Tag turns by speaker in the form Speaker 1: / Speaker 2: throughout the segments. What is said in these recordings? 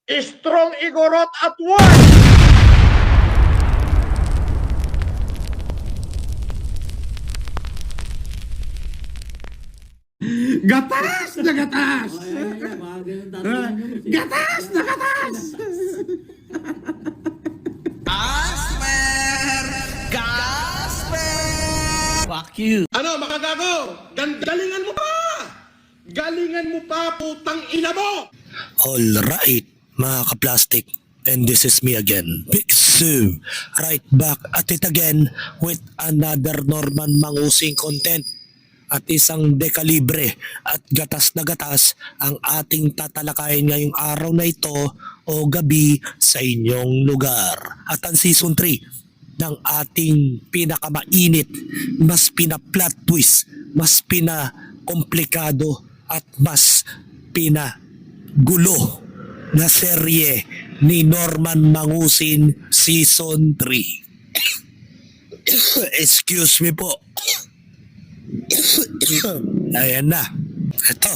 Speaker 1: Strong Igorot at work!
Speaker 2: Gatas na gatas! Gatas na gatas!
Speaker 3: Fuck you.
Speaker 1: Ano, makagago? Galingan mo pa! Galingan mo pa, putang ina mo!
Speaker 3: Alright, mga ka-plastic. And this is me again, Big Sue. Right back at it again with another Norman Mangusing content. At isang dekalibre at gatas na gatas ang ating tatalakayin ngayong araw na ito o gabi sa inyong lugar. At ang season 3 ng ating pinakamainit, mas pina-plot twist, mas pina-komplikado at mas pina-gulo na serye ni Norman Mangusin season 3. Excuse me po. Ayan na. Ito.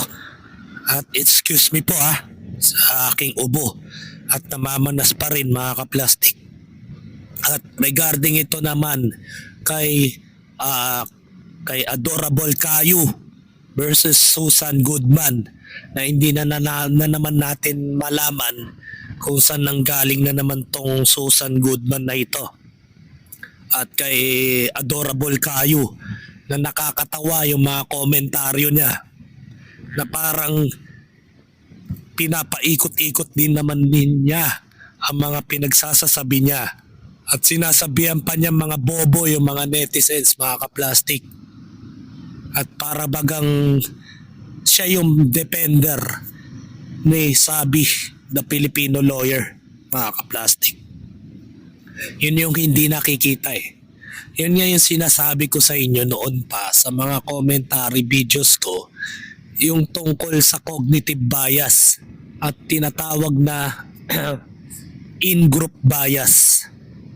Speaker 3: At excuse me po sa aking ubo. At namamanas pa rin mga ka-plastic. At regarding ito naman kay Adorable Caillou versus Susan Goodman na hindi na naman natin malaman kung saan nanggaling na naman tong Susan Goodman na ito. At kay Adorable Caillou na nakakatawa yung mga komentaryo niya na parang pinapaikot-ikot din naman niya ang mga pinagsasasabi niya at sinasabihan pa niya mga bobo yung mga netizens, mga ka-plastic, at para bagang siya yung defender ni Sabi, the Filipino lawyer, mga ka-plastic. Yun yung hindi nakikita Yun nga yung sinasabi ko sa inyo noon pa sa mga commentary videos ko, yung tungkol sa cognitive bias at tinatawag na in-group bias,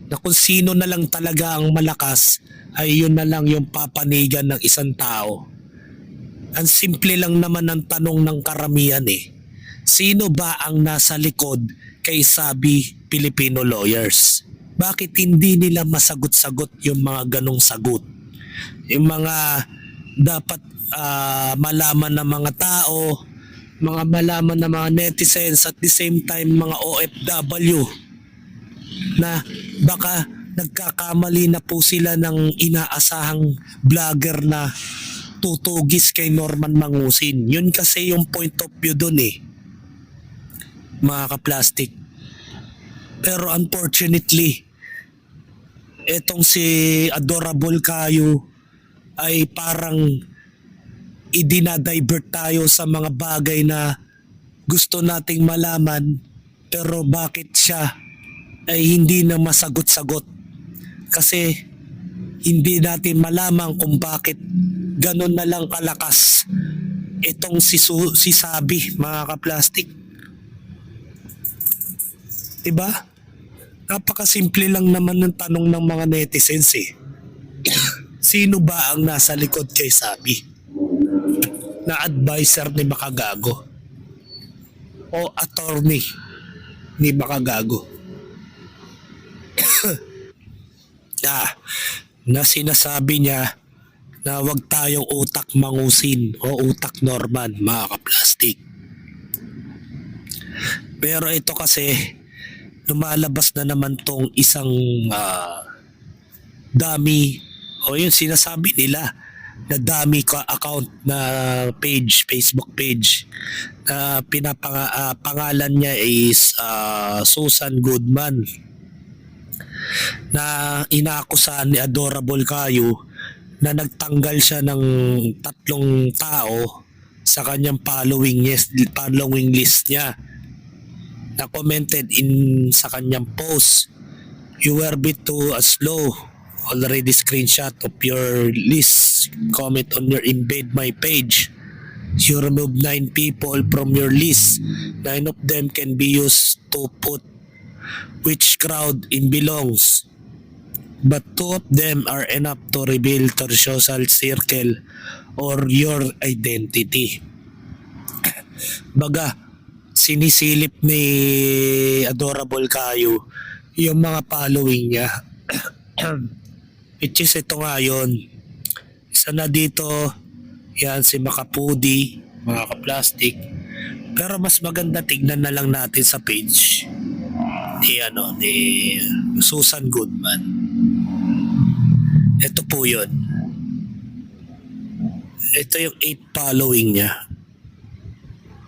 Speaker 3: na kung sino na lang talaga ang malakas ay yun na lang yung papanigan ng isang tao. Ang simple lang naman ng tanong ng karamihan sino ba ang nasa likod kay Sabi Filipino lawyers? Bakit hindi nila masagot-sagot yung mga ganong sagot? Yung mga dapat malaman ng mga tao, mga malaman ng mga netizens, at the same time mga OFW na baka nagkakamali na po sila ng inaasahang vlogger na tutugis kay Norman Mangusin. Yun kasi yung point of view dun mga ka-plastic. Pero unfortunately, etong si Adorable Caillou ay parang idinadivert tayo sa mga bagay na gusto nating malaman, pero bakit siya ay hindi na masagot-sagot? Kasi hindi natin malaman kung bakit ganun na lang kalakas itong si Sabi, mga ka-plastic. Diba? Napakasimple lang naman ng tanong ng mga netizens Sino ba ang nasa likod kay Sabi? Na advisor ni Makagago? O attorney ni Makagago? Na sinasabi niya na wag tayong utak mangusin o utak Norman, mga ka-plastic. Pero ito kasi lumalabas na naman tong isang dummy o yung sinasabi nila na dummy account na page, Facebook page na pangalan niya is Susan Goodman, na inaakusahan ni Adorable Caillou na nagtanggal siya ng 3 tao sa kanyang following list niya, na commented sa kanyang post, "You were bit too slow. Already screenshot of your list. Comment on your embed my page. You removed 9 people from your list. 9 of them can be used to put which crowd in belongs. But 2 of them are enough to reveal to the social circle or your identity." Baga, sinisilip ni Adorable Kayo yung mga following niya. Which is ito nga yun. Isa na dito, yan si Makapudi, mga ka-plastic. Pero mas maganda tignan na lang natin sa page ni Susan Goodman. Ito po yun. Ito yung 8 following niya.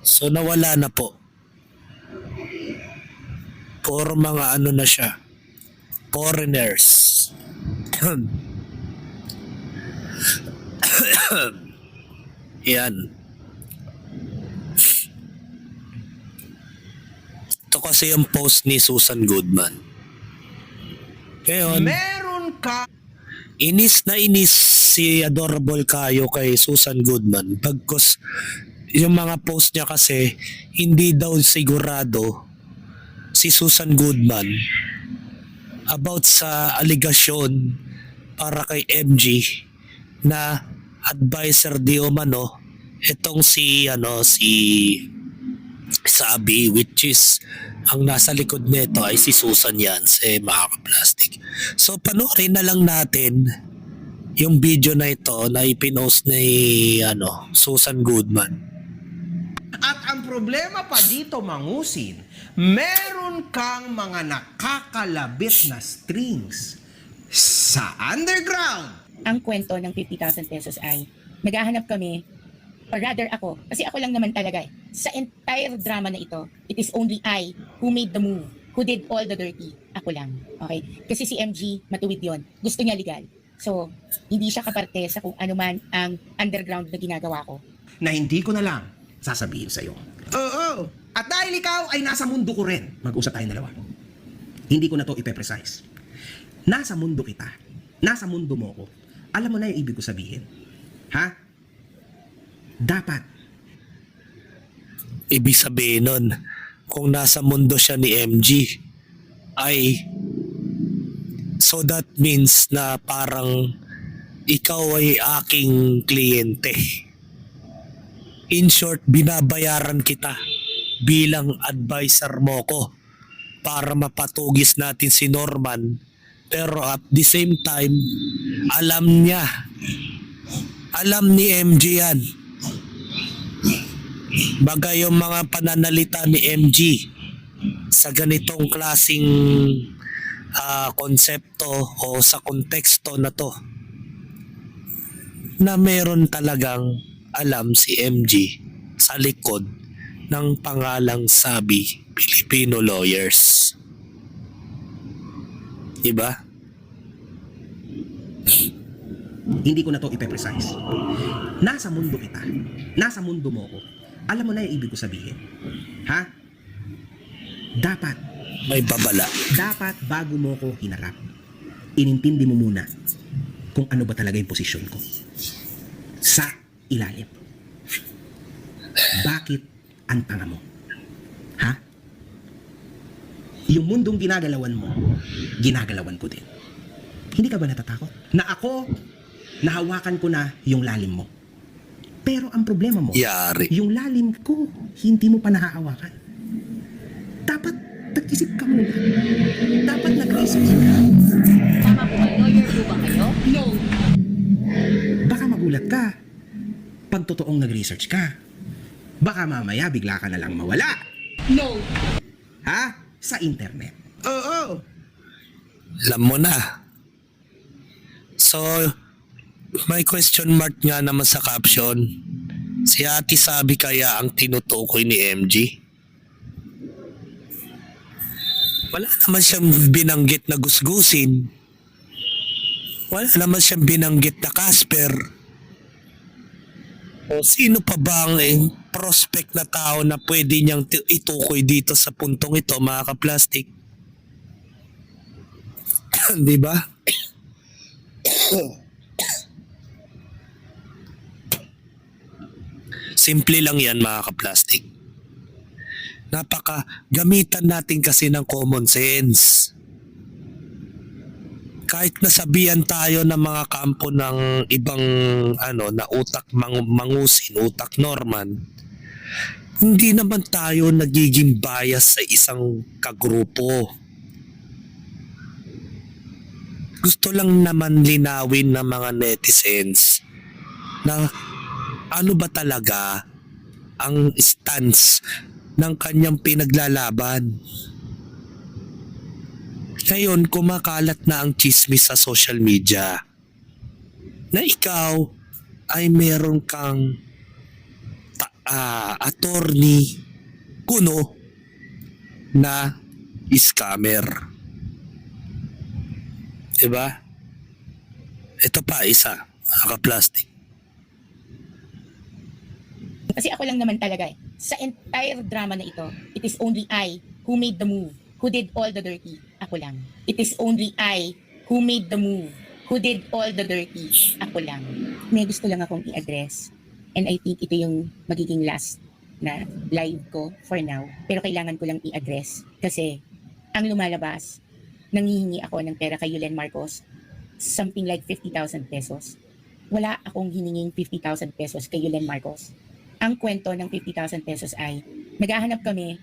Speaker 3: So nawala na po. Puro mga ano na siya. Foreigners. Yan. Ito kasi yung post ni Susan Goodman. Ngayon,
Speaker 4: Meron ka
Speaker 3: inis na inis si Adorable Kayo kay Susan Goodman bagkus yung mga post niya kasi hindi daw sigurado si Susan Goodman about sa aligasyon para kay MG na advisor di umano itong si Sabi, which is ang nasa likod nito ay si Susan Yance, mga ka-plastic. So panoorin na lang natin yung video na ito na ipinost ni Susan Goodman.
Speaker 4: at ang problema pa dito, Mangusin, meron kang mga nakakalabit na strings sa underground.
Speaker 5: Ang kwento ng 50,000 pesos ay naghahanap kami, or rather ako, kasi ako lang naman talaga eh. Sa entire drama na ito, it is only I who made the move, who did all the dirty. Ako lang. Okay? Kasi si MG, matuwid yon. Gusto niya legal. So, hindi siya kaparte sa kung ano man ang underground na ginagawa ko.
Speaker 4: Na hindi ko na lang sasabihin sa'yo. Oo. At dahil ikaw ay nasa mundo ko rin, mag-usap tayong dalawa. Hindi ko na to ipe-precise. Nasa mundo kita. Nasa mundo mo ko. Alam mo na yung ibig ko sabihin. Ha? Dapat.
Speaker 3: Ibig sabihin nun, kung nasa mundo siya ni MG, ay so that means na parang ikaw ay aking kliyente. In short, binabayaran kita bilang advisor mo ko para mapatugis natin si Norman, pero at the same time alam ni MG yan. Bagay yung mga pananalita ni MG sa ganitong klasing konsepto o sa konteksto na to, na meron talagang alam si MG sa likod ng pangalang Sabi Filipino Lawyers. Diba?
Speaker 4: Hindi ko na to ipe-precise. Nasa mundo kita. Nasa mundo mo ko. Alam mo na yung ibig ko sabihin. Ha? Dapat.
Speaker 3: May babala.
Speaker 4: Dapat bago mo ko hinarap, inintindi mo muna kung ano ba talaga yung posisyon ko. Sa ilalim. Bakit ang tanga mo? Ha? Yung mundong ginagalawan mo, ginagalawan ko din. Hindi ka ba natatakot? Na ako, nahawakan ko na yung lalim mo. Pero ang problema mo,
Speaker 3: Yari.
Speaker 4: yung lalim ko, hindi mo pa nahahawakan. Dapat nag-isip ka muna. Dapat nag-research ka.
Speaker 5: Tama po, lawyer po ba kayo? No.
Speaker 4: Baka magulat ka pag totoong nag-research ka. Baka mamaya bigla ka na lang mawala.
Speaker 5: No.
Speaker 4: Ha? Sa internet. Oo.
Speaker 3: Alam mo na. So, may question mark nga naman sa caption. Si Ate Sabi kaya ang tinutukoy ni MG? Wala naman siyang binanggit na gusgusin. Wala naman siyang binanggit na Casper. O sino pa ba ang prospect na tao na pwede niyang itukoy dito sa puntong ito, mga ka-plastic? Di ba? Simple lang yan, mga ka-plastic. Gamitan natin kasi ng common sense. Kahit nasabihan tayo ng mga kampo ng ibang na utak mangusin, utak Norman, Hindi naman tayo nagiging bias sa isang kagrupo. Gusto lang naman linawin ng mga netizens na ano ba talaga ang stance ng kanyang pinaglalaban. Ngayon, kumakalat na ang chismis sa social media na ikaw ay meron kang attorney kuno na scammer. Diba? Ito pa isa, ka-plastic.
Speaker 5: Kasi ako lang naman talaga eh. Sa entire drama na ito, it is only I who made the move, who did all the dirty. Ako lang. It is only I who made the move, who did all the dirty. Ako lang. May gusto lang akong i-address. And I think ito yung magiging last na live ko for now. Pero kailangan ko lang i-address. Kasi ang lumalabas, nangihingi ako ng pera kay Yulen Marcos, something like 50,000 pesos. Wala akong hininging 50,000 pesos kay Yulen Marcos. Ang kwento ng 50,000 pesos ay naghahanap kami,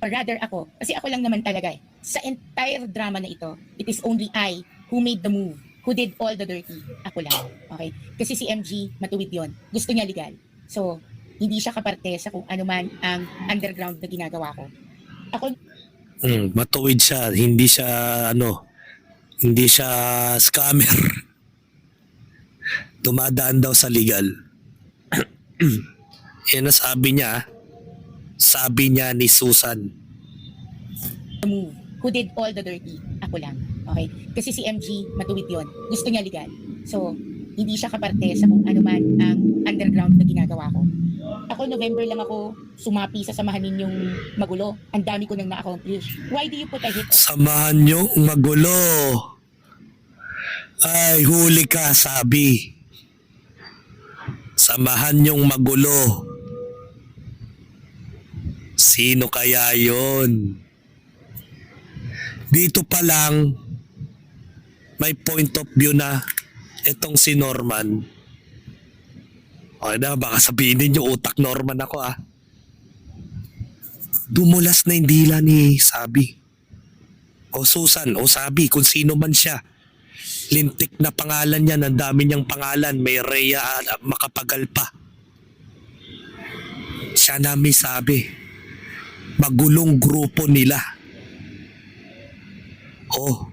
Speaker 5: or rather ako, kasi ako lang naman talaga eh. Sa entire drama na ito, it is only I who made the move, who did all the dirty. Ako lang. Okay? Kasi si MG, matuwid yon. Gusto niya legal. So, hindi siya kaparte sa kung ano man ang underground na ginagawa ko. Ako,
Speaker 3: Matuwid siya, hindi siya scammer. Dumadaan daw sa legal. Yan ang sabi niya ni Susan.
Speaker 5: the move, who did all the dirty. Ako lang. Okay? Kasi si MG, matuwid yon. Gusto niya legal. So, hindi siya kaparte sa kung ano man ang underground na ginagawa ko. Ako, November lang ako sumapi sa samahan ninyong magulo. Ang dami ko nang na-accomplish. Why do you put a hit on
Speaker 3: Samahan niyo magulo. Ay, huli ka, sabi. Samahan niyong magulo. Sino kaya yon? Dito pa lang, may point of view na itong si Norman. Okay na, baka sabihin ninyo utak Norman ako Dumulas na yung dila ni Sabi. O Susan, o Sabi, kung sino man siya. Lintik na pangalan niya, ang dami niyang pangalan, may Rhea makapagal pa. Siya na may sabi, magulong grupo nila. Oh,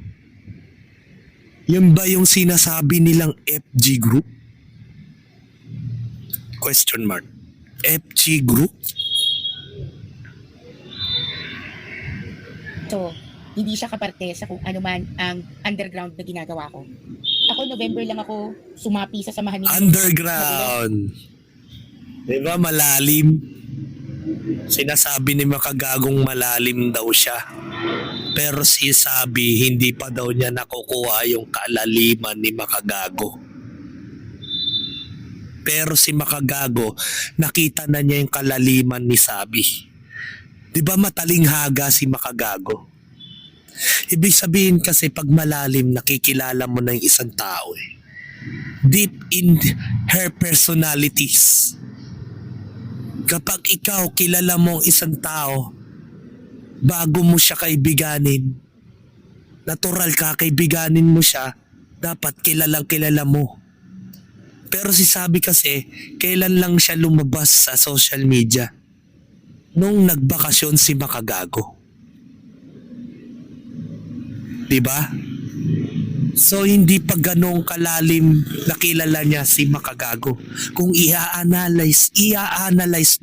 Speaker 3: yan ba yung sinasabi nilang FG group? Question mark. FG group?
Speaker 5: So, hindi siya kaparte sa kung ano man ang underground na ginagawa ko. Ako, November lang ako sumapi sa samahan ninyong
Speaker 3: Underground. Diba malalim? Sinasabi ni Makagagong malalim daw siya. Pero si Sabi, hindi pa daw niya nakukuha yung kalaliman ni Makagago. Pero si Makagago, nakita na niya yung kalaliman ni Sabi. Diba matalinghaga si Makagago? Ibig sabihin kasi pag malalim, nakikilala mo na yung isang tao Deep in her personalities. Kapag ikaw kilala mo ang isang tao, bago mo siya kaibiganin, natural ka kaibiganin mo siya, dapat kilalang kilala mo. Pero si Sabi kasi, kailan lang siya lumabas sa social media? Nung nagbakasyon si Makagago. Diba? So hindi pa ganong kalalim nakilala niya si Makagago. Kung i-analyze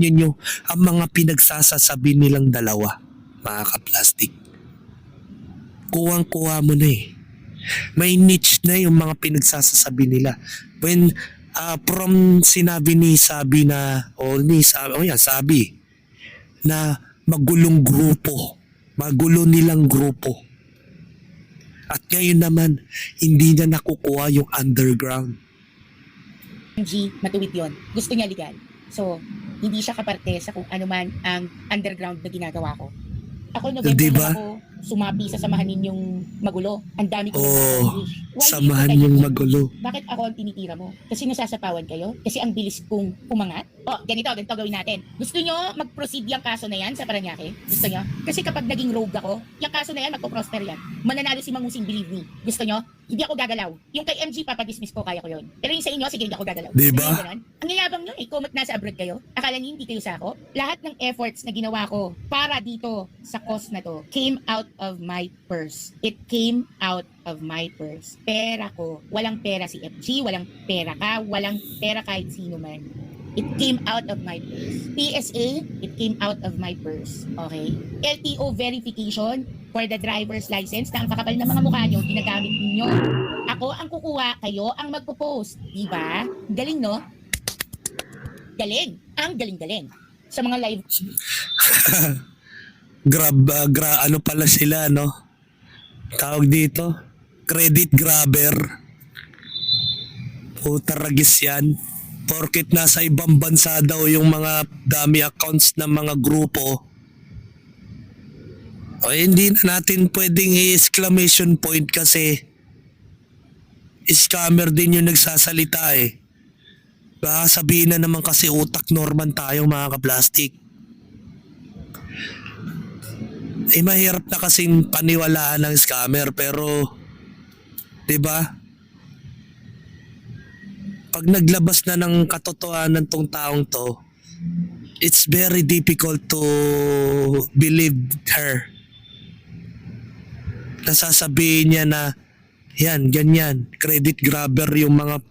Speaker 3: ninyo ang mga pinagsasasabi nilang dalawa, mga ka-plastic. Kuwang-kuha mo na May niche na yung mga pinagsasasabi nila. When from sinabi ni Sabi na Sabi na magulong grupo, magulo nilang grupo. At ngayon naman, hindi na nakukuha yung underground.
Speaker 5: MG, matuwid yon. Gusto niya legal. So, hindi siya kaparte sa kung ano man ang underground na ginagawa ko. Ako, November
Speaker 3: Diba?
Speaker 5: lang ako sumapi sa samahan ninyong magulo. Ang dami ko nang
Speaker 3: Oh,
Speaker 5: na-accomplish. Why do you
Speaker 3: samahan
Speaker 5: put a hit
Speaker 3: yung
Speaker 5: on me?
Speaker 3: magulo.
Speaker 5: Bakit ako ang tinitira mo? Kasi nasasapawan kayo? Kasi ang bilis kong umangat? ganito gawin natin. Gusto nyo mag-proceed yung kaso na yan sa Paranaque? Gusto nyo? Kasi kapag naging rogue ako, yung kaso na yan, magpo-prosper yan. Mananalo si Mang Husing, believe me. Gusto nyo? Hindi ako gagalaw. Yung kay MG, papadismiss ko, kaya ko yun. Pero yung sa inyo, sige, hindi ako gagalaw.
Speaker 3: Diba?
Speaker 5: Gusto nyo ganun? Ang yayabang nyo eh, kung nasa abroad kayo, akala nyo hindi kayo sako? Lahat ng efforts na ginawa ko para dito sa cause na to came out of my purse. It came out of my purse. Pera ko. Walang pera si FG, walang pera ka, walang pera kahit sino man. It came out of my purse. PSA, it came out of my purse. Okay? LTO verification for the driver's license na ang kakapal ng mga mukha nyo, ginagamit ninyo. Ako ang kukuha, kayo ang magpo-post. Diba? Galing, no? Galing. Ang galing-galing. Sa mga live
Speaker 3: Ano pala sila, no? Tawag dito, credit grabber. Puta ragis yan. Porkit nasa ibang bansa daw yung mga dami accounts ng mga grupo, o hindi na natin pwedeng i-exclamation point kasi scammer din yung nagsasalita eh. Baka sabihin na naman kasi utak Norman tayo mga ka-plastic. Eh mahirap na kasing paniwalaan ng scammer pero 'di ba? Pag naglabas na ng katotohanan tong taong to, it's very difficult to believe her. Nasasabihin niya na yan, ganyan, credit grabber yung mga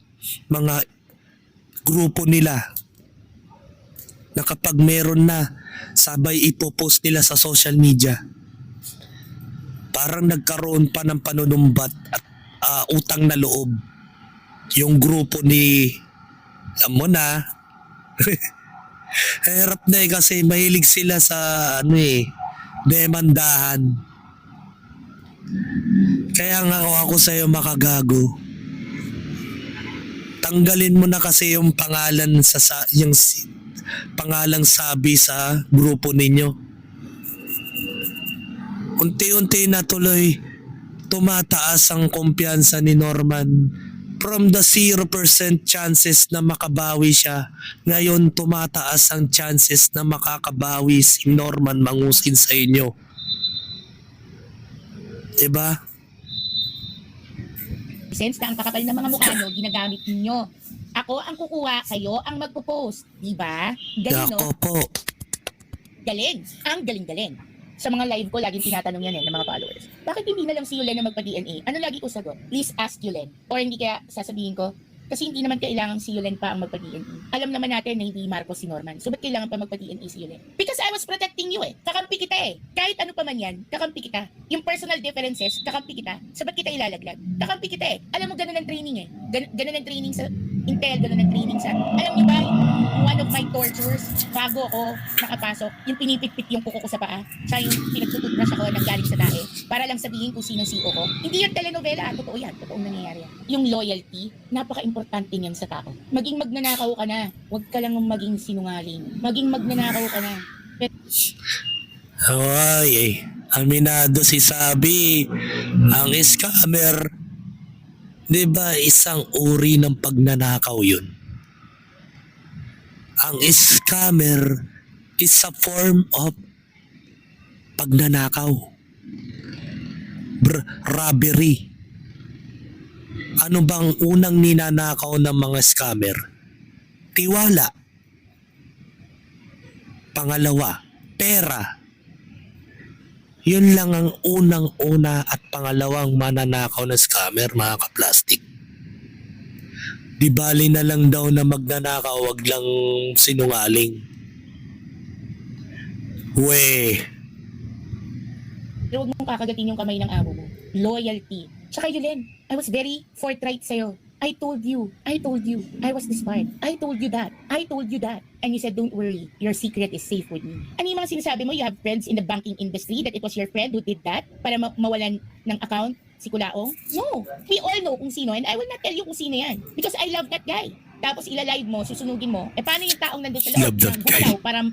Speaker 3: grupo nila. Na kapag meron na, sabay ipopost nila sa social media. Parang nagkaroon pa ng panunumbat at utang na loob. Yung grupo ni alam mo na hirap na eh kasi mahilig sila sa demandahan. Kaya nga ako sa'yo makagago, tanggalin mo na kasi yung pangalan yung pangalang sabi sa grupo ninyo. Unti-unti na tuloy tumataas ang kumpiyansa ni Norman. From the 0% chances na makabawi siya, ngayon tumataas ang chances na makakabawi si Norman Mangusin sa inyo. Diba?
Speaker 5: license na ang kakapal ng mga mukha nyo, ginagamit ninyo. Ako ang kukuha, kayo ang magpo-post. Diba? Galing, no?
Speaker 3: Ako po.
Speaker 5: Galing. Ang galing-galing. Sa mga live ko, laging tinatanong yan ng mga followers. Bakit hindi na lang si Yulen na magpa-DNA? Ano lagi ko sagot? Please ask Yulen. Or hindi kaya sasabihin ko, kasi hindi naman kailangan si Yulen pa ang magpa-DNA. Alam naman natin na hindi Marcos si Norman. So ba't kailangan pa magpa-DNA si Yulen? Because I was protecting you eh. Kakampi kita eh. Kahit ano pa man yan, kakampi kita. Yung personal differences, kakampi kita. So ba't kita ilalaglag? Kakampi kita eh. Alam mo, ganun ang training eh. Ganun ang training sa Intel, ganun ang training sa... Alam niyo ba, one of my tortures, bago ako nakapasok, yung pinipit-pit yung kuko ko sa paa, sa yung pinagtututbrush ako ng galing sa tae, para lang sabihin kung sino CEO ko. Hindi yan telenovela, totoo yan, totoong nangyayari yan. Yung loyalty, napaka-importante niyan sa tao. Maging magnanakaw ka na, huwag ka lang maging sinungaling. Maging magnanakaw ka na.
Speaker 3: Ay, aminado si Sabi. Ang scammer, di ba isang uri ng pagnanakaw yun? Ang scammer is a form of pagnanakaw. Robbery. Ano bang unang ninanakaw ng mga scammer? Tiwala. Pangalawa, pera. Yun lang ang unang-una at pangalawang mananakaw na scammer, mga ka-plastic. Di bali na lang daw na magnanakaw, wag lang sinungaling.
Speaker 5: Pero huwag mong kakagatin yung kamay ng amo mo. Loyalty. Tsaka Yulen, I was very forthright sa'yo. I told you. I was this smart. I told you that. And you said, don't worry, your secret is safe with me. Ano yung mga sinasabi mo? You have friends in the banking industry that it was your friend who did that para mawalan ng account si Kulaong? No. We all know kung sino and I will not tell you kung sino yan. Because I love that guy. Tapos ilalive mo, susunugin mo. Eh paano yung taong nandun sa loob?
Speaker 3: Love that guy.
Speaker 5: Para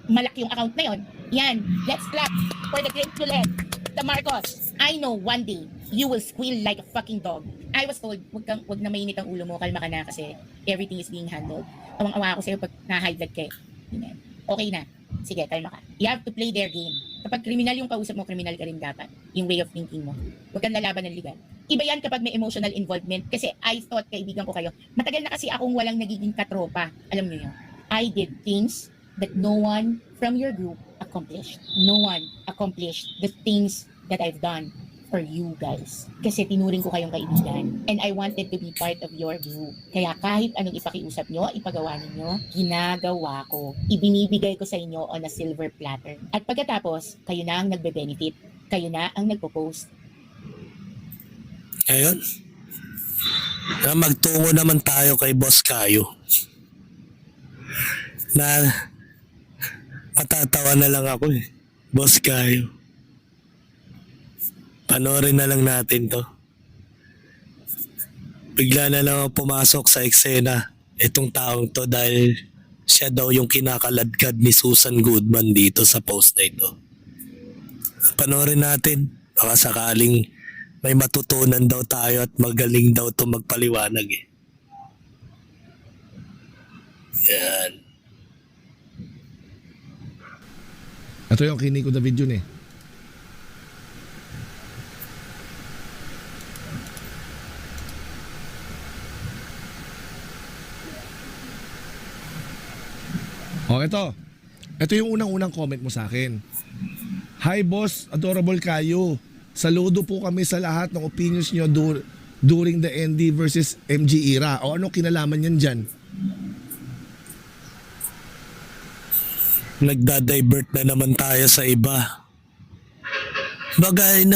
Speaker 5: malaki yung account na yon. Yan. Let's clap for the great Yulen. The Marcos. I know one day you will squeal like a fucking dog. I was told, wag na mainit ang ulo mo, kalma ka na kasi everything is being handled. Awang-awa ako sa'yo pag na-high blood ka. Ganyan. Okay na. Sige, kalma ka. You have to play their game. Kapag kriminal yung kausap mo, kriminal ka rin dapat. Yung way of thinking mo. Huwag kang lalaban ng legal. Iba yan kapag may emotional involvement. Kasi I thought, kaibigan ko kayo, matagal na kasi akong walang nagiging katropa. Alam niyo yun. I did things that no one from your group accomplished. No one accomplished the things that I've done for you guys. Kasi tinuring ko kayong kaibigan. And I wanted to be part of your group. Kaya kahit anong ipakiusap nyo, ipagawa ninyo, ginagawa ko. Ibinibigay ko sa inyo on a silver platter. At pagkatapos, kayo na ang nagbe-benefit. Kayo na ang nagpo-post.
Speaker 3: Ngayon, magtungo naman tayo kay Boss Kayo. Na matatawa na lang ako eh. Boss Kayo. Panoorin na lang natin to. Bigla na lang ako pumasok sa eksena itong taong to dahil siya daw yung kinakaladkad ni Susan Goodman dito sa post na ito. Panoorin natin. Baka sakaling may matutunan daw tayo at magaling daw to magpaliwanag eh. Yan.
Speaker 6: Ito yung Kiniko David yun eh. Oh, ito. Ito yung unang-unang comment mo sa akin. Hi boss, adorable kayo. Saludo po kami sa lahat ng opinions nyo during the ND versus MG era. O ano kinalaman yan dyan?
Speaker 3: Nagda-divert na naman tayo sa iba. Bagay,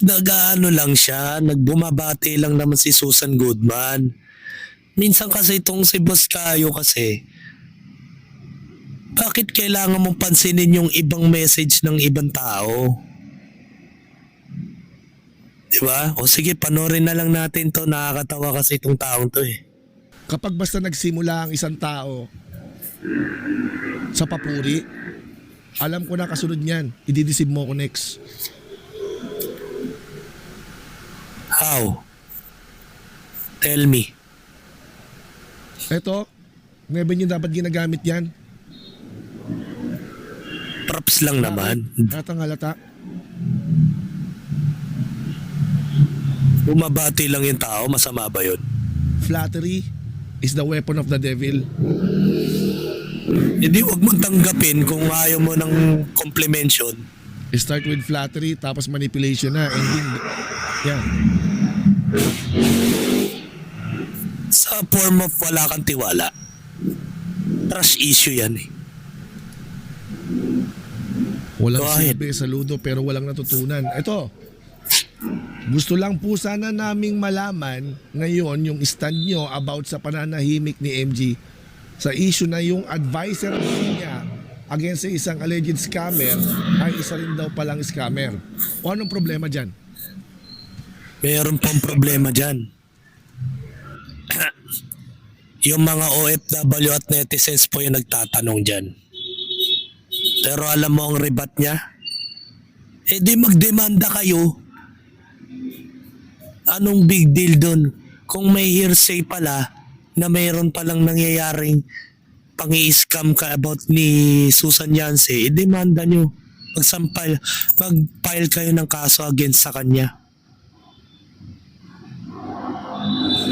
Speaker 3: nag-ano lang siya, nagbumabati lang naman si Susan Goodman. Minsan kasi itong si Boss Kayo kasi, bakit kailangan mong pansinin yung ibang message ng ibang tao? Diba? O sige, panoorin na lang natin to. Nakakatawa kasi itong taong to eh.
Speaker 6: Kapag basta nagsimula ang isang tao sa papuri, alam ko na kasunod niyan, ididisib mo ko next.
Speaker 3: How? Tell me.
Speaker 6: Eto, never nyo dapat ginagamit yan.
Speaker 3: Props lang naman.
Speaker 6: Hatang halata.
Speaker 3: Bumabati lang yung tao, masama ba yun?
Speaker 6: Flattery is the weapon of the devil.
Speaker 3: Hindi, wag mong tanggapin kung ayaw mo ng complimentation.
Speaker 6: Start with flattery, tapos manipulation na. Ending. Yan.
Speaker 3: Sa form of wala kang tiwala. Trash issue yan eh.
Speaker 6: Walang
Speaker 3: Go ahead.
Speaker 6: silbi, saludo, pero walang natutunan. Ito, gusto lang po sana naming malaman ngayon yung stand nyo about sa pananahimik ni MG sa issue na yung advisor niya against sa isang alleged scammer ay isa rin daw palang scammer. O anong problema dyan?
Speaker 3: Mayroon pang problema dyan. Yung mga OFW at netizens po yung nagtatanong dyan. Pero alam mo ang rebat niya? Eh di magdemanda kayo. Anong big deal dun? Kung may hearsay pala na mayroon palang nangyayaring pang-i-scam ka about ni Susan Yance, demanda nyo. Mag-file kayo ng kaso against sa kanya.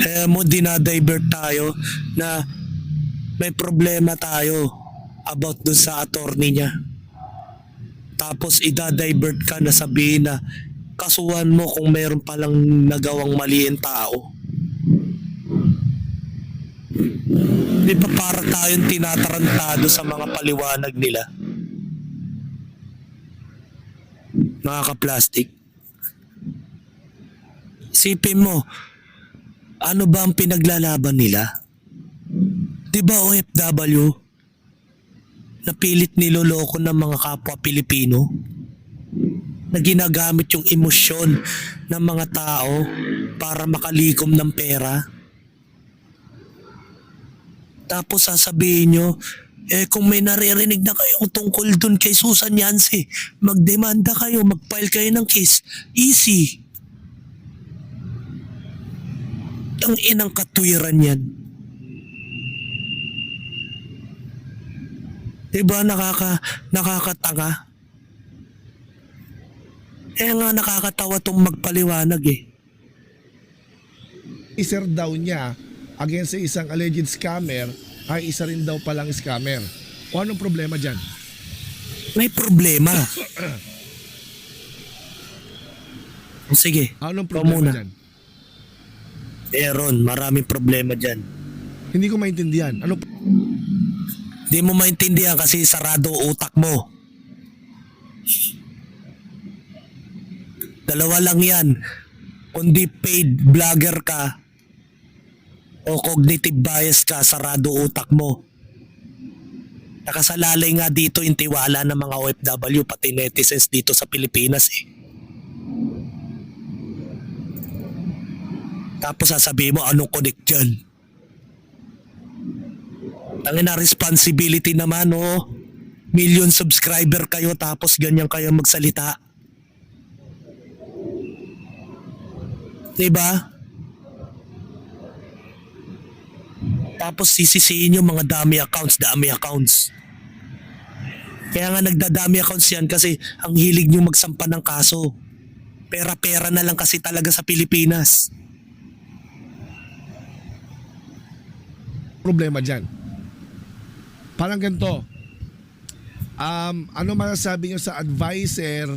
Speaker 3: Eh mo dinadivert tayo na may problema tayo about dun sa attorney niya. Tapos idadivert ka na sabihin na kasuhan mo kung meron palang nagawang mali ang tao. Di ba para tayong tinatarantado sa mga paliwanag nila? Nakaka-plastic. Isipin mo, ano ba ang pinaglalaban nila? Di ba OFW? Napilit niloloko ng mga kapwa Pilipino? Na ginagamit yung emosyon ng mga tao para makalikom ng pera? Tapos sasabihin nyo, eh kung may naririnig na kayo tungkol dun kay Susan Yance, magdemanda kayo, mag-file kayo ng case. Easy. Putang inang katwiran yan. Diba nakakatanga? Nga nakakatawa tong magpaliwanag eh.
Speaker 6: Iser daw niya against sa isang alleged scammer ay isa rin daw palang scammer. O anong problema dyan?
Speaker 3: May problema. Sige,
Speaker 6: Anong
Speaker 3: ikaw
Speaker 6: problema
Speaker 3: muna.
Speaker 6: dyan?
Speaker 3: Aaron, maraming problema dyan.
Speaker 6: Hindi ko maintindihan. Ano
Speaker 3: Di mo maintindihan kasi sarado utak mo. Dalawa lang yan. Kundi paid vlogger ka o cognitive bias ka, sarado utak mo. Nakasalalay nga dito yung tiwala ng mga OFW pati netizens dito sa Pilipinas eh. Tapos sasabihin mo anong connect dyan? Tangin na responsibility naman oh. Million subscriber kayo tapos ganyan kayo magsalita. Diba? Tapos sisisihin yung mga dami accounts. Kaya nga nagdadami accounts yan kasi ang hilig nyo magsampa ng kaso. Pera-pera na lang kasi talaga sa Pilipinas.
Speaker 6: problema dyan? Parang ganito. Ano masasabi nyo sa advisor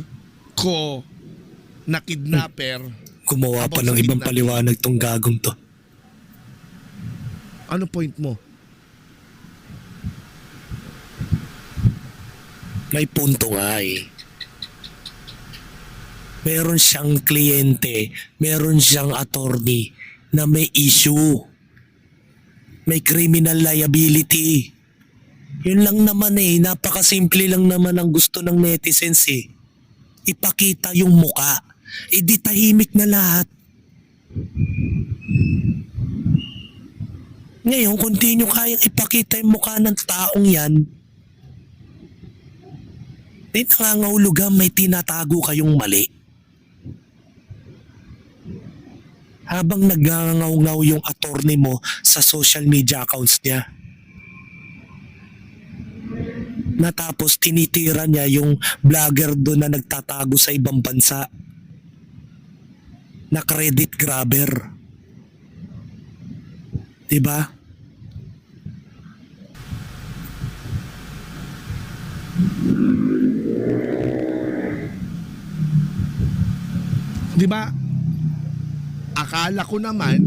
Speaker 6: ko na kidnapper?
Speaker 3: Gumawa pa
Speaker 6: About
Speaker 3: ng
Speaker 6: sa
Speaker 3: ibang
Speaker 6: kidnapping.
Speaker 3: paliwanag tong gagong to.
Speaker 6: Ano point mo?
Speaker 3: May punto nga eh. Meron siyang kliyente, meron siyang attorney na may issue. May criminal liability. Yun lang naman eh, napakasimple lang naman ang gusto ng netizens eh. Ipakita yung muka. E di tahimik na lahat. Ngayon, kung di nyo kayang ipakita yung mukha ng taong yan, di nangangahulugan may tinatago kayong mali. Habang nagngangaw yung attorney mo sa social media accounts niya. Natapos tinitira niya yung vlogger doon na nagtatago sa ibang bansa. Na credit grabber. Diba?
Speaker 6: Di ba? Akala ko naman,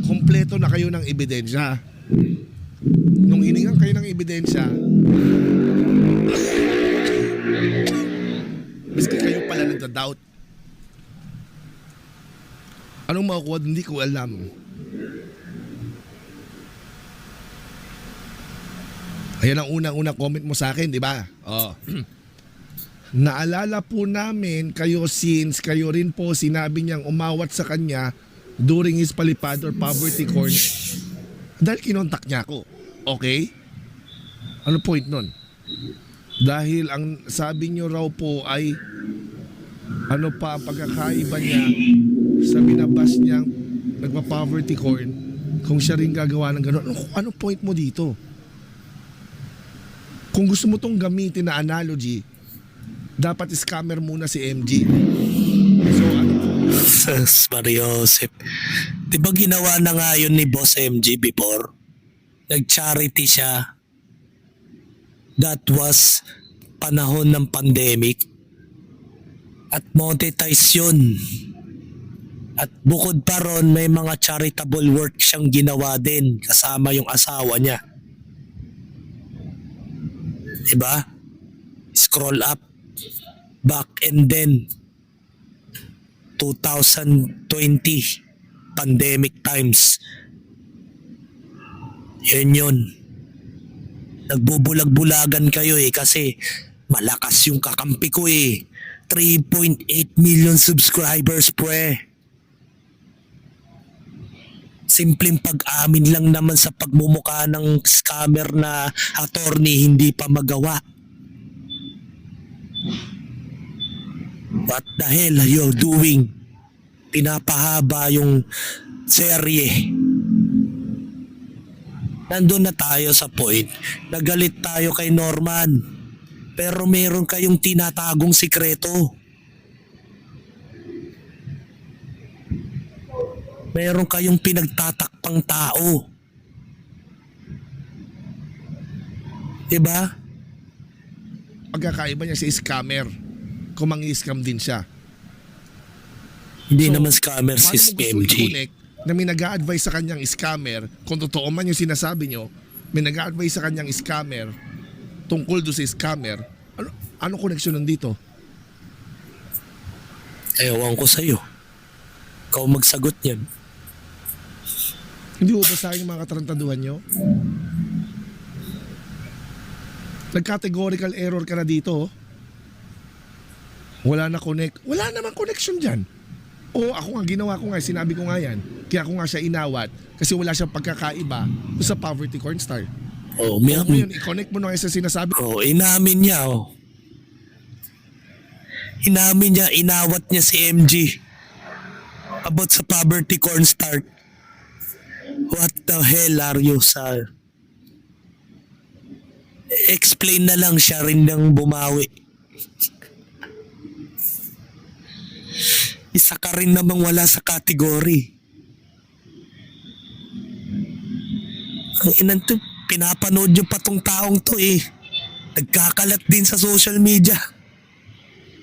Speaker 6: kompleto na kayo ng ebidensya. Nung hiningan kayo ng ebidensya, miski kayo pala nagda-doubt. Anong makukuha? Hindi ko alam. Ayan ang unang-unang comment mo sa akin, di ba? Oh. Naalala po namin kayo since kayo rin po sinabi niyang umawat sa kanya during his palipad or poverty court dahil kinontak niya ako. Okay? Ano point nun? Dahil ang sabi niyo raw po ay ano pa ang pagkakaiba niya sa binabas niyang nagpa-poverty court kung siya rin gagawa ng gano'n. Ano point mo dito? Kung gusto mo tong gamitin na analogy, dapat scammer muna si MG. So ano po?
Speaker 3: Mario Joseph. Di ba ginawa na nga yun ni Boss MG before? Nag-charity siya. That was panahon ng pandemic. At monetize yun. At bukod pa ron, may mga charitable work siyang ginawa din kasama yung asawa niya. Diba? Scroll up. Back and then 2020 pandemic times. Yun. Nagbubulag-bulagan kayo eh kasi malakas yung kakampi ko eh. 3.8 million subscribers pre. Simpleng pag-amin lang naman sa pagmumukha ng scammer na attorney hindi pa magawa. What the hell are you doing? Pinapahaba yung serye. Nandun na tayo sa point. Nagalit tayo kay Norman. Pero meron kayong tinatagong sikreto. Meron kayong pinagtatakpang tao. Diba?
Speaker 6: Pagkakaiba niya si scammer. Kung mangi-scam din siya.
Speaker 3: Hindi
Speaker 6: So,
Speaker 3: naman scammer si
Speaker 6: paano mo gusto
Speaker 3: MG.
Speaker 6: i-connect na may nag-a-advise sa kanyang scammer, kung totoo man yung sinasabi nyo, may nag-a-advise sa kanyang scammer tungkol doon sa scammer, ano koneksyon nandito?
Speaker 3: Ewan ko sa'yo. Ikaw magsagot niyan.
Speaker 6: Hindi mo basahin yung mga katarantaduhan nyo? Nag-categorical error ka na dito. Wala na connect. Wala namang connection dyan. O ako nga, ginawa ko nga, sinabi ko nga yan. Kaya ako nga siya inawat kasi wala siyang pagkakaiba sa Poverty Cornstar.
Speaker 3: Oh,
Speaker 6: Ngayon, i-connect mo na sa sinasabi ko.
Speaker 3: inamin niya, oh. Inamin niya, inawat niya si MG about sa Poverty Cornstar. What the hell are you, sir? Explain na lang, siya rin nang bumawi. Isa ka rin namang wala sa category. Ang inan to, pinapanood yung patong taong to eh. Nagkakalat din sa social media.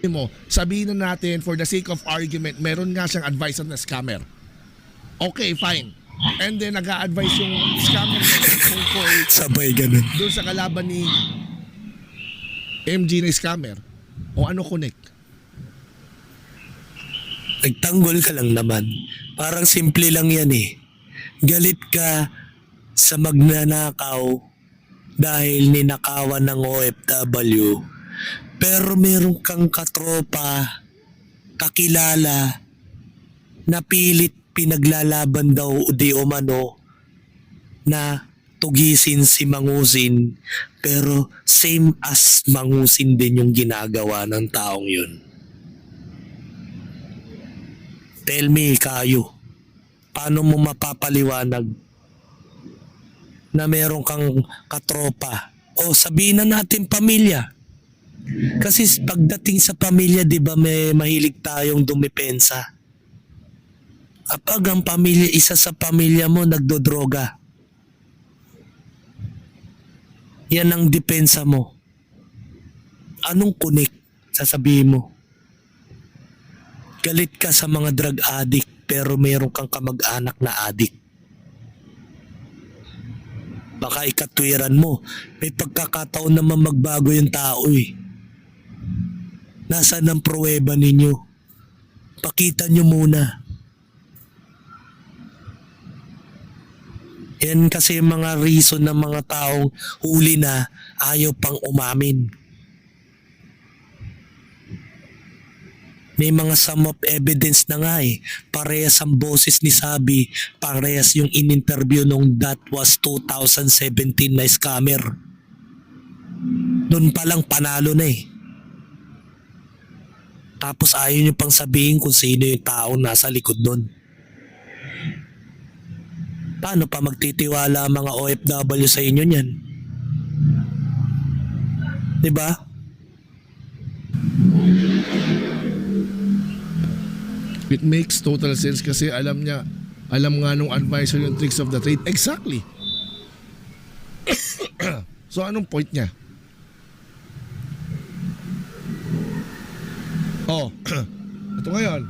Speaker 6: Mo, sabihin na natin for the sake of argument, meron nga siyang advisor na scammer. Okay, fine. And then nag-a-advise yung scammer tungkol
Speaker 3: Sabay ganun.
Speaker 6: doon sa kalaban ni MG na scammer. O ano connect?
Speaker 3: Nagtanggol ka lang naman. Parang simple lang yan eh. Galit ka sa magnanakaw dahil ninakawan ng OFW. Pero meron kang katropa, kakilala, na pilit pinaglalaban daw di umano na tugisin si Mangusin, pero same as Mangusin din yung ginagawa ng taong yun. Tell me, kayo, paano mo mapapaliwanag na meron kang katropa o sabihin na natin pamilya? Kasi pagdating sa pamilya, di ba may mahilig tayong dumepensa? Kapag ang pamilya, isa sa pamilya mo nagdodroga, yan ang depensa mo. Anong connect? Sasabihin mo. Galit ka sa mga drug addict pero meron kang kamag-anak na addict. Baka ikatwiran mo. May pagkakataon naman magbago yung tao eh. Nasaan ang pruweba ninyo? Pakita nyo muna. Yan kasi yung mga reason ng mga taong huli na ayaw pang umamin. May mga sum of evidence na nga eh. Parehas ang boses ni Sabi, parehas yung in-interview nung that was 2017 na scammer. Doon pa lang panalo na eh. Tapos ayaw nyo pang sabihin kung sino yung taong nasa likod doon. Paano pa magtitiwala ang mga OFW sa inyo niyan? Diba?
Speaker 6: It makes total sense kasi alam nga nung advisor yung tricks of the trade. Exactly. So anong point niya? Oh, ito ngayon.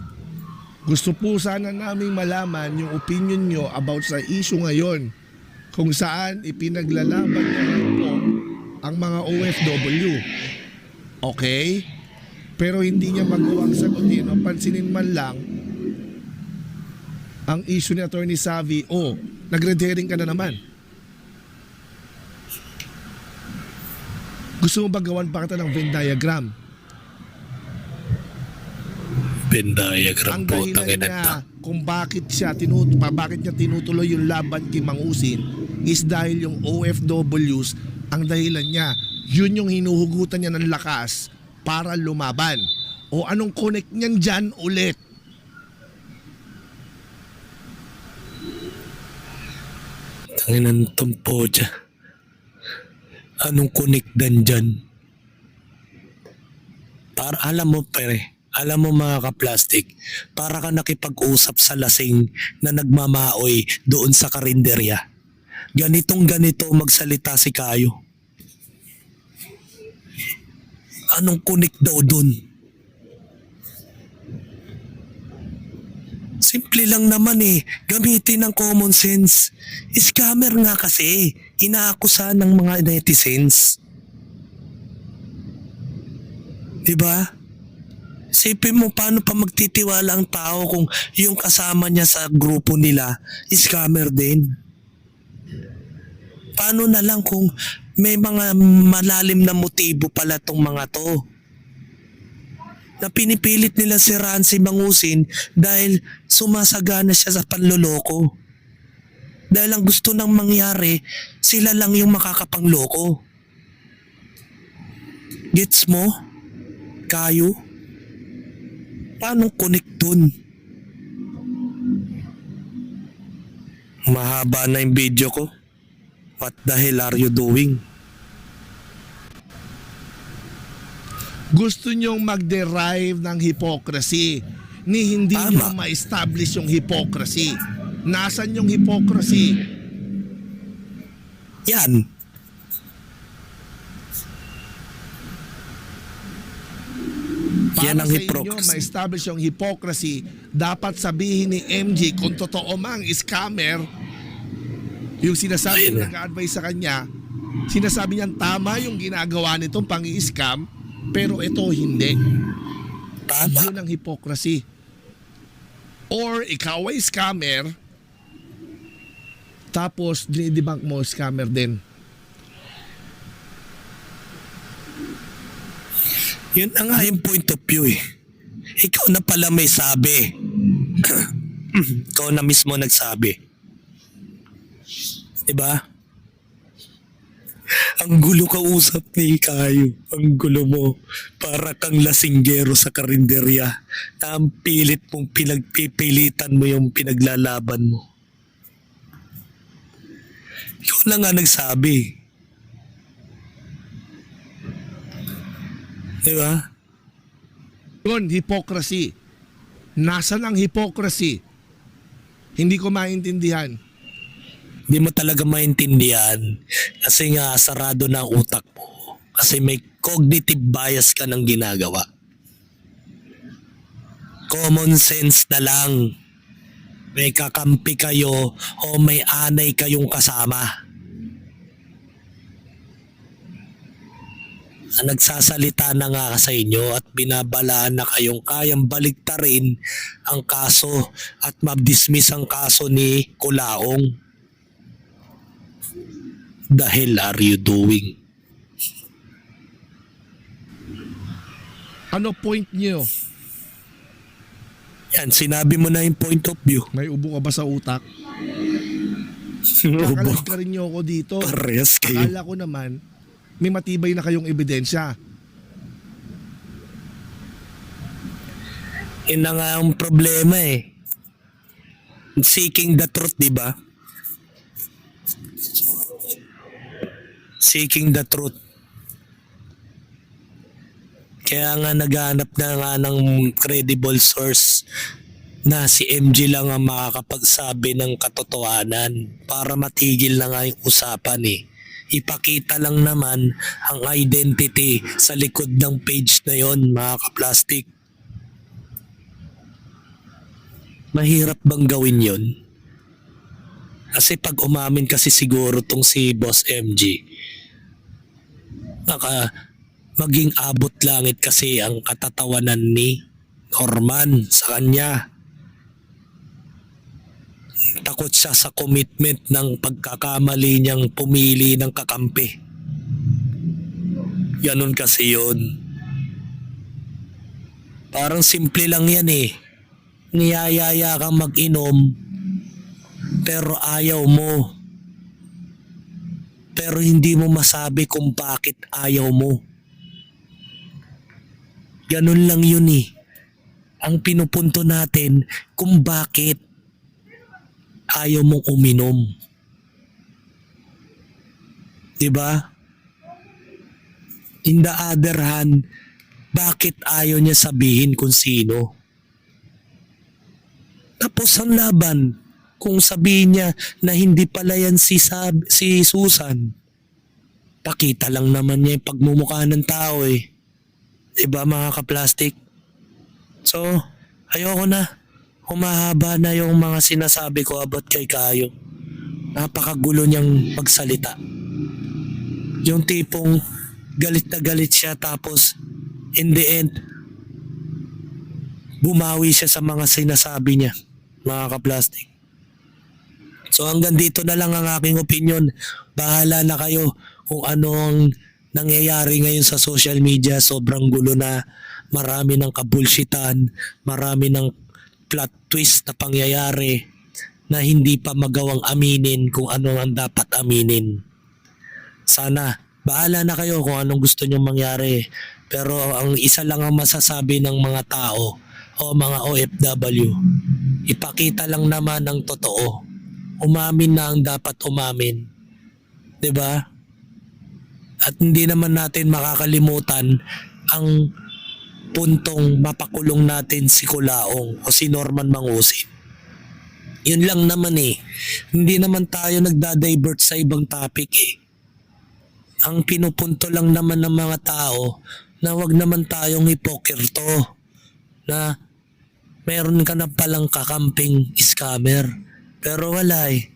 Speaker 6: Gusto po sana naming malaman yung opinion nyo about sa issue ngayon kung saan ipinaglalaban niya po ang mga OFW. Okay? Pero hindi niya magawang sagutin o pansinin man lang ang issue ni Attorney Savi. Nag-red herring ka na naman. Gusto mo ba gawan pa kita ng Venn diagram?
Speaker 3: Venn diagram
Speaker 6: Ang
Speaker 3: po,
Speaker 6: dahilan
Speaker 3: tanginan
Speaker 6: niya
Speaker 3: to.
Speaker 6: kung bakit niya tinutuloy yung laban kay Mangusin is dahil yung OFWs, ang dahilan niya, yun yung hinuhugutan niya ng lakas para lumaban. O anong connect niyan dyan ulit?
Speaker 3: Tanginan tumpo dyan. Anong kunikdan dyan? Para alam mo mga kaplastik, para ka nakipag-usap sa lasing na nagmamaoy doon sa karinderya. Ganito magsalita si Kayo. Anong kunik daw doon? Simple lang naman gamitin ng common sense. Scammer nga kasi, inaakusa ng mga netizens. Diba? Isipin mo paano pa magtitiwala ang tao kung yung kasama niya sa grupo nila, scammer din. Paano na lang kung may mga malalim na motibo pala tong mga to? Na pinipilit nila si Rancy mangusin dahil sumasagana siya sa panloloko. Dahil ang gusto nang mangyari, sila lang yung makakapangloko. Gets mo? Kayo? Paano connect dun? Mahaba na yung video ko. What the hell are you doing?
Speaker 6: Gusto nyong mag-derive ng hypocrisy ni hindi
Speaker 3: Tama.
Speaker 6: nyo ma-establish yung hypocrisy. Nasaan yung hypocrisy?
Speaker 3: Yan. Yan
Speaker 6: Para
Speaker 3: ang
Speaker 6: sa inyo
Speaker 3: hypocrisy.
Speaker 6: ma-establish yung hypocrisy, dapat sabihin ni MJ kung totoo mang scammer, yung sinasabi
Speaker 3: Ayun
Speaker 6: yung
Speaker 3: na.
Speaker 6: nag-advise sa kanya, sinasabi niyang tama yung ginagawa nitong pang-i-scam, pero ito hindi.
Speaker 3: Tama.
Speaker 6: Yun ang hypocrisy. Or ikaw ay scammer, tapos dinidebunk mo scammer din.
Speaker 3: Yun na nga yung point of view Ikaw na pala may sabi. Ikaw na mismo nagsabi. Diba? Ang gulo ka usap ni Kayo. Ang gulo mo. Para kang lasinggero sa karinderya na ang pilit mong pinagpipilitan mo yung pinaglalaban mo. Ikaw na nga nagsabi. Diba?
Speaker 6: Yun, hypocrisy. Nasaan ang hypocrisy? Hindi ko maintindihan.
Speaker 3: Di mo talaga maintindihan kasi nga sarado na ang utak mo. Kasi may cognitive bias ka ng ginagawa. Common sense na lang. May kakampi kayo o may anay kayong kasama. Nagsasalita na nga sa inyo at binabalaan na kayong kayang baliktarin ang kaso at mabdismiss ang kaso ni Kulaong. The hell are you doing?
Speaker 6: Ano point niyo?
Speaker 3: Yan, sinabi mo na yung point of view.
Speaker 6: May ubo ka ba sa utak?
Speaker 3: Ubo.
Speaker 6: Kakalag ka rin niyo ako dito.
Speaker 3: Parehas kayo.
Speaker 6: Akala ko naman, may matibay na kayong ebidensya.
Speaker 3: Yun na nga ang problema Seeking the truth, di ba? Seeking the truth. Kaya nga naghanap na nga ng credible source na si MG lang ang makakapagsabi ng katotohanan para matigil na nga yung usapan Ipakita lang naman ang identity sa likod ng page na yon, mga kaplastik. Mahirap bang gawin yon? Kasi pag umamin kasi siguro tong si Boss MG, maging abot langit kasi ang katatawanan ni Norman sa kanya. Takot siya sa commitment ng pagkakamali niyang pumili ng kakampi. Ganon kasi yun. Parang simple lang yan Niyayaya kang mag-inom pero ayaw mo. Pero hindi mo masabi kung bakit ayaw mo. Ganon lang yun Ang pinupunto natin kung bakit ayaw mong uminom. Diba? In the other hand, bakit ayaw niya sabihin kung sino? Tapos ang laban, kung sabihin niya na hindi pala yan si Susan, pakita lang naman niya yung pagmumukha ng tao eh. Diba mga kaplastik? So, ayoko na. Humahaba na yung mga sinasabi ko about kay Kayo. Napakagulo niyang magsalita. Yung tipong galit na galit siya tapos in the end, bumawi siya sa mga sinasabi niya, mga kaplastik. So hanggang dito na lang ang aking opinion. Bahala na kayo kung ano ang nangyayari ngayon sa social media. Sobrang gulo na, marami ng kabulshitan, marami ng plot twist na pangyayari na hindi pa magawang aminin kung ano ang dapat aminin. Sana, bahala na kayo kung anong gusto nyong mangyari. Pero ang isa lang ang masasabi ng mga tao o mga OFW, ipakita lang naman ang totoo. Umamin na ang dapat umamin. 'Di ba? At hindi naman natin makakalimutan ang puntong mapakulong natin si Kulaong o si Norman Mangusin. Yun lang naman eh. Hindi naman tayo nagda-divert sa ibang topic eh. Ang pinupunto lang naman ng mga tao na wag naman tayong hipokrito na meron ka na palang kakamping scammer. Pero wala eh.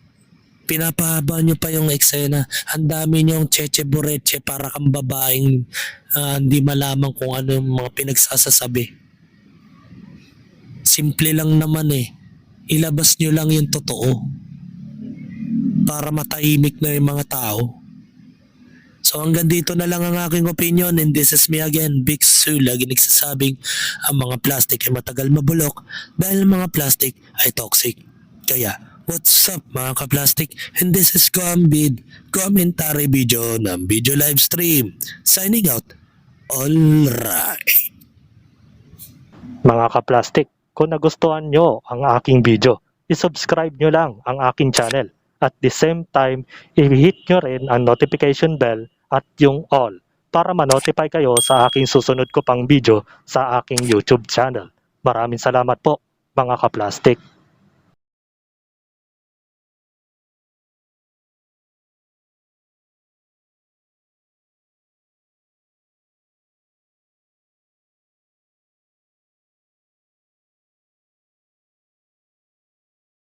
Speaker 3: Pinapahaba nyo pa yung eksena. Ang dami nyong cheche bureche para kang babaeng hindi malaman kung ano yung mga pinagsasasabi. Simple lang naman eh. Ilabas nyo lang yung totoo para matahimik na yung mga tao. So hanggang dito na lang ang aking opinion, and this is me again, Big Sue, lagi nagsasabing ang mga plastic ay matagal mabulok dahil ang mga plastic ay toxic. Kaya, what's up mga ka-plastic? And this is Gambid, commentary video ng video live stream. Signing out. Alright.
Speaker 7: Mga ka-plastic, kung nagustuhan nyo ang aking video, isubscribe nyo lang ang aking channel. At the same time, i-hit nyo rin ang notification bell at yung all para ma-notify kayo sa aking susunod ko pang video sa aking YouTube channel. Maraming salamat po mga ka-plastic.